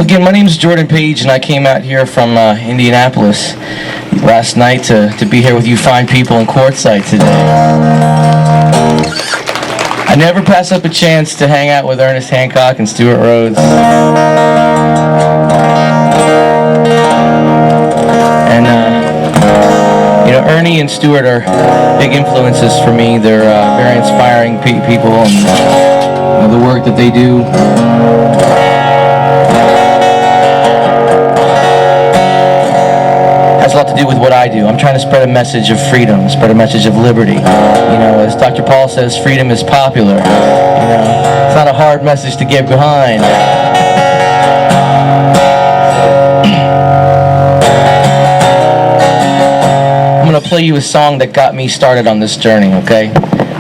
again, my name is Jordan Page, and I came out here from Indianapolis last night to be here with you fine people in Quartzsite today. I never pass up a chance to hang out with Ernest Hancock and Stuart Rhodes. And, Ernie and Stuart are big influences for me. They're very inspiring people, and the work that they do has a lot to do with what I do. I'm trying to spread a message of freedom, spread a message of liberty. As Dr. Paul says, freedom is popular. It's not a hard message to get behind. I'm going to play you a song that got me started on this journey, okay?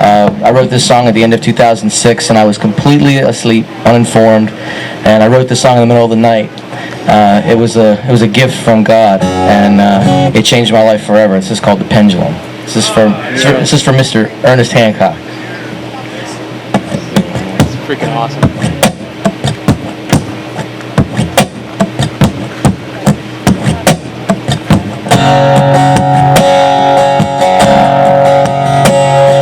I wrote this song at the end of 2006, and I was completely asleep, uninformed, and I wrote this song in the middle of the night. It was a gift from God, and it changed my life forever. This is called The Pendulum. This is for Mr. Ernest Hancock. It's freaking awesome.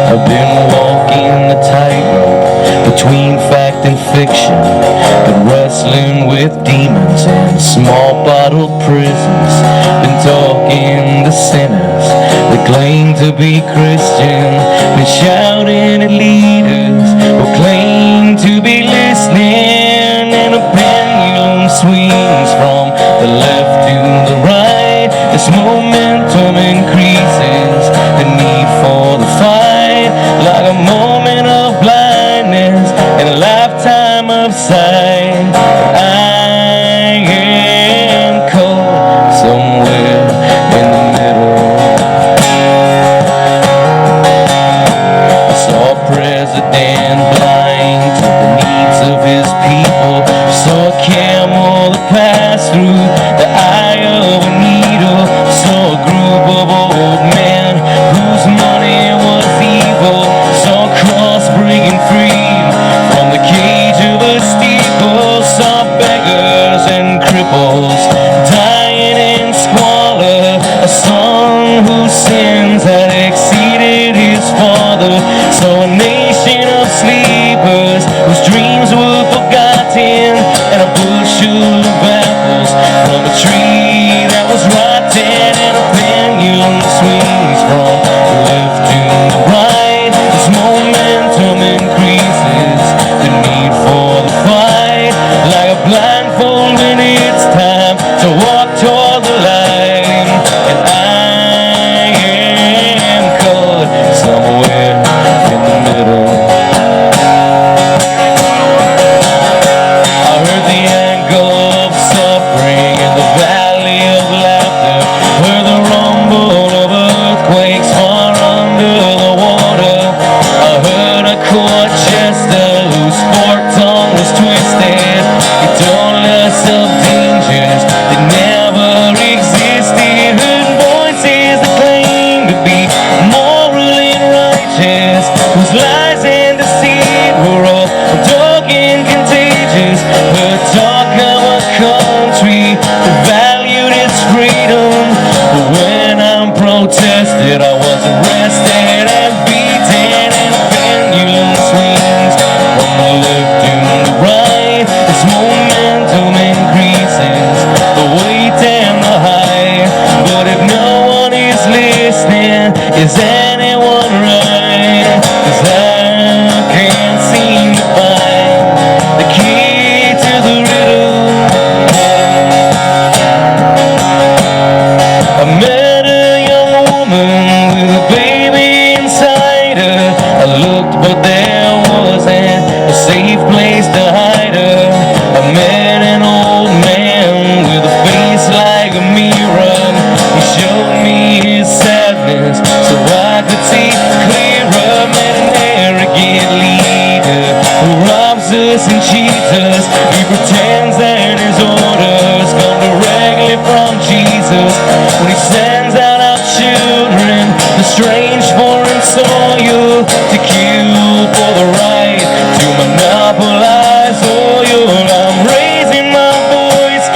I've been walking the tightrope between fact and fiction, been wrestling with demons in small bottled prisons, been talking to sinners that claim to be Christian, been shouting at leaders who claim to be listening, and a pendulum swings from the left to the right. This momentum increases the need for the fight, like a moment of blindness and a lifetime of sight. I am caught somewhere in the middle. I saw a president blind to the needs of his people. I saw a camel that passed through the eye of a needle. I saw a group of old men whose money was evil. I saw a cross breaking free from the cage of a steeple. Saw beggars and cripples dying in squalor. A son whose sins had exceeded his father. Saw a nation of sleepers whose dreams were forgotten, and a bushel of apples from a tree that was rotten, and a pendulum swings from the left to the right. This momentum increases the need for the fight, like a blindfold when it's time to walk toward the light. And I am caught somewhere in the middle. I heard the angle of suffering in the valley of laughter, heard the rumble of earthquakes far under the water. I heard a court jester whose forked tongue was twisted. He told us of dangers that never existed. Heard voices that claimed to be moral and righteous, whose lies and deceit were all dark and contagious. Heard talk of a country that valued its freedom, but when I'm protested, I was arrested and beaten, and a pendulum swings from the left to the right. This momentum increases the weight and the height, but if no one is listening, is anyone right? 'Cause I can't seem to find the key to the riddle. I met a young woman with a baby inside her. I looked, but there wasn't a safe place to hide her. I met an old man with a face like a mirror. He showed me his sadness so I could see clearer. Met an arrogant leader who robs us and cheats us. He pretends that his orders come directly from Jesus. When he sends out our children, the strange foreign soil, to kill for the right to monopolize oil. I'm raising my voice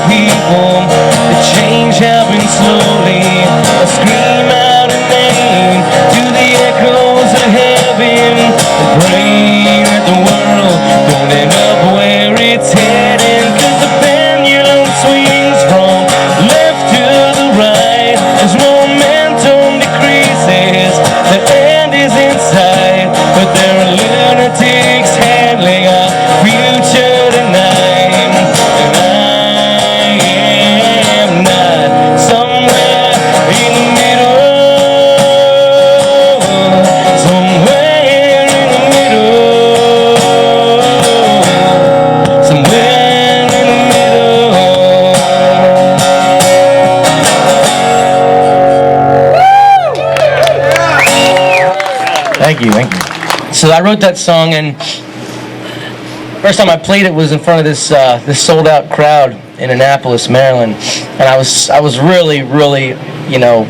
people. The change happens slowly. I scream out a name to the echoes of heaven, and pray that the world don't end up where it's heading. 'Cause the pendulum swings from left to the right as momentum decreases. The end is in sight, but there are lunatics handling our future tonight. And I am not somewhere in the middle, somewhere in the middle, somewhere in the middle. Thank you, thank you. So I wrote that song, and first time I played it was in front of this sold-out crowd in Annapolis, Maryland, and I was really, you know,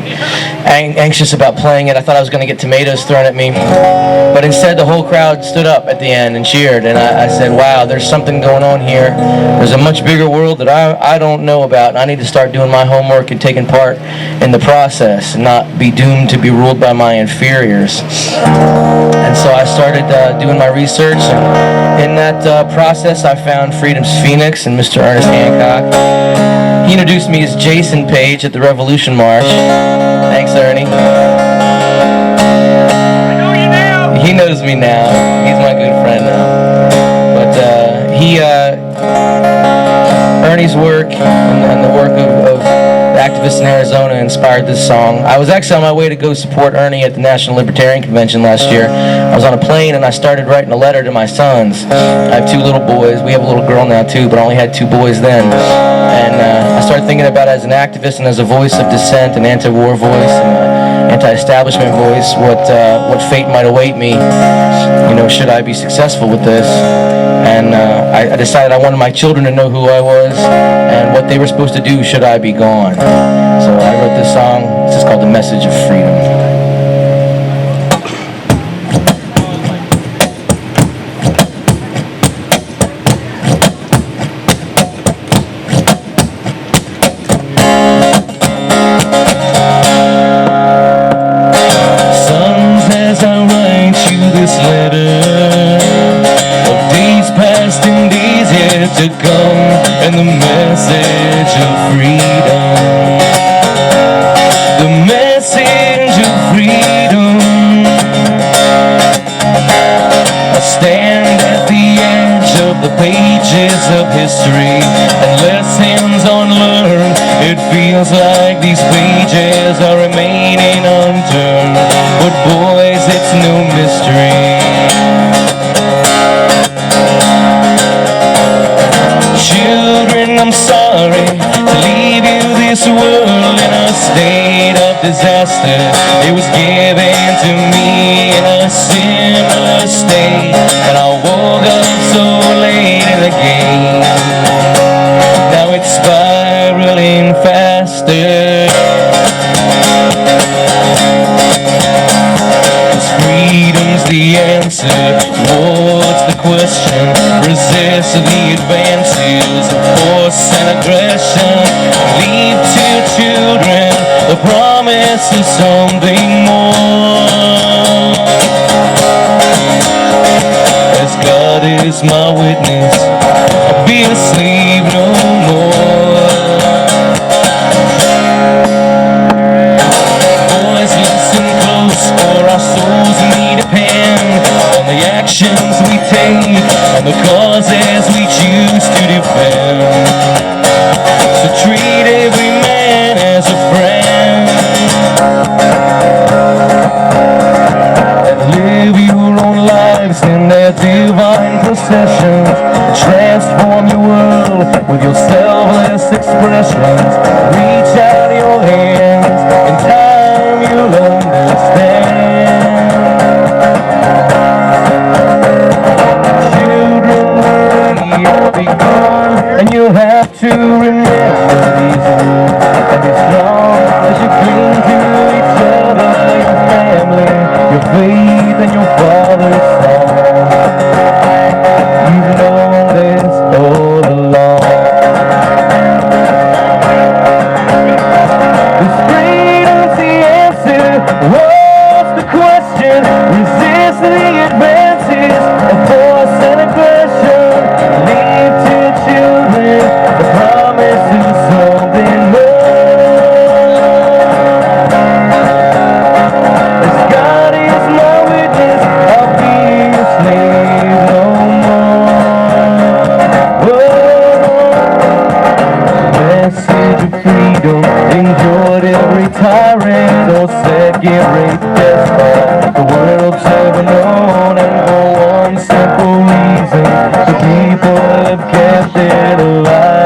anxious about playing it. I thought I was going to get tomatoes thrown at me, but instead the whole crowd stood up at the end and cheered, and I said, wow, there's something going on here. There's a much bigger world that I don't know about, and I need to start doing my homework and taking part in the process and not be doomed to be ruled by my inferiors. And so I started doing my research, and in that process I found Freedom's Phoenix and Mr. Ernest Hancock. He introduced me as Jason Page at the Revolution March. Thanks, Ernie. I know you now. He knows me now. He's my good friend now. But Ernie's work and the work of activists in Arizona inspired this song. I was actually on my way to go support Ernie at the National Libertarian Convention last year. I was on a plane and I started writing a letter to my sons. I have two little boys. We have a little girl now too, but I only had two boys then. And I started thinking about, as an activist and as a voice of dissent, an anti-war voice and an anti-establishment voice, what fate might await me, you know, should I be successful with this. And I decided I wanted my children to know who I was and what they were supposed to do should I be gone. So I wrote this song. It's just called The Message of Freedom. Sons, as I write you this letter, of days past and days yet to come, and the message of freedom. The message of freedom. I stand at the edge of the pages of history, and lessons unlearned. It feels like these pages are remaining unturned, but boys, it's no mystery. Children, I'm sorry to leave you this world in a state of disaster. It was given to me in a similar state, and I woke up so late in the game. Now it's spiraling faster. 'Cause freedom's the answer. What's the question? Resist the advances of force and aggression. Leave to children the promise of something more. As God is my witness, I'll be a slave no more. Boys, listen close, for our souls may depend on the actions we take, on the causes we choose to defend. So treat every man as a friend, and live your own lives in their divine processions. Transform your world with your selfless expressions. Reach out your hands, in time you'll understand. Children, we have begun, and you have to remember these rules and be strong as you cling to each other, your family, your faith, and your father's song. You've known this all along. enjoyed every tyrant or second-rate despot the world's ever known, and for one simple reason, the people have kept it alive.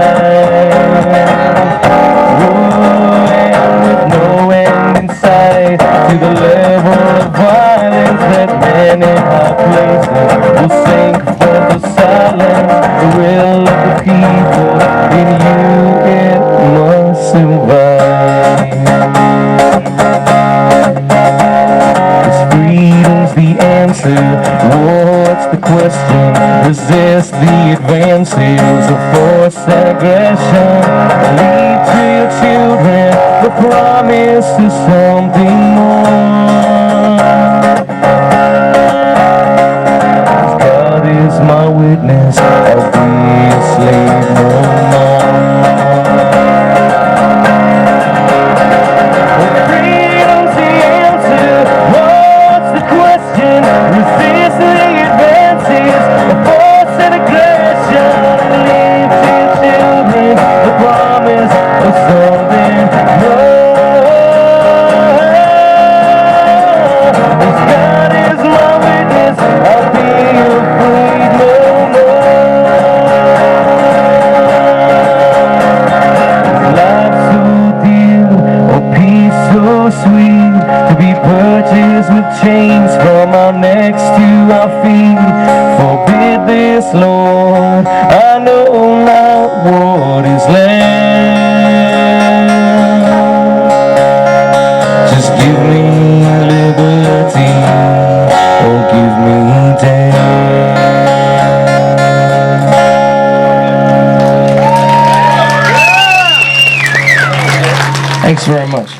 And with no end in sight, to the level of violence that many high places will sink for the silence, the will of the people. In you it must survive. 'Cause freedom's the answer. What's the question? Resist the advances of force and aggression. Lead to your children the promise of something more. 'Cause God is my witness, I'll be a slave no more. Freedom's the answer. What's the question? Resist the advances of force and aggression. Leave to your children the promise of something more. If God is my witness, I'll be afraid no more. Life's so dear, or peace so sweet, to be purchased with chains from our necks to our feet. Forbid this, Lord, I know not what is left. Just give me liberty, or give me death. Thanks very much.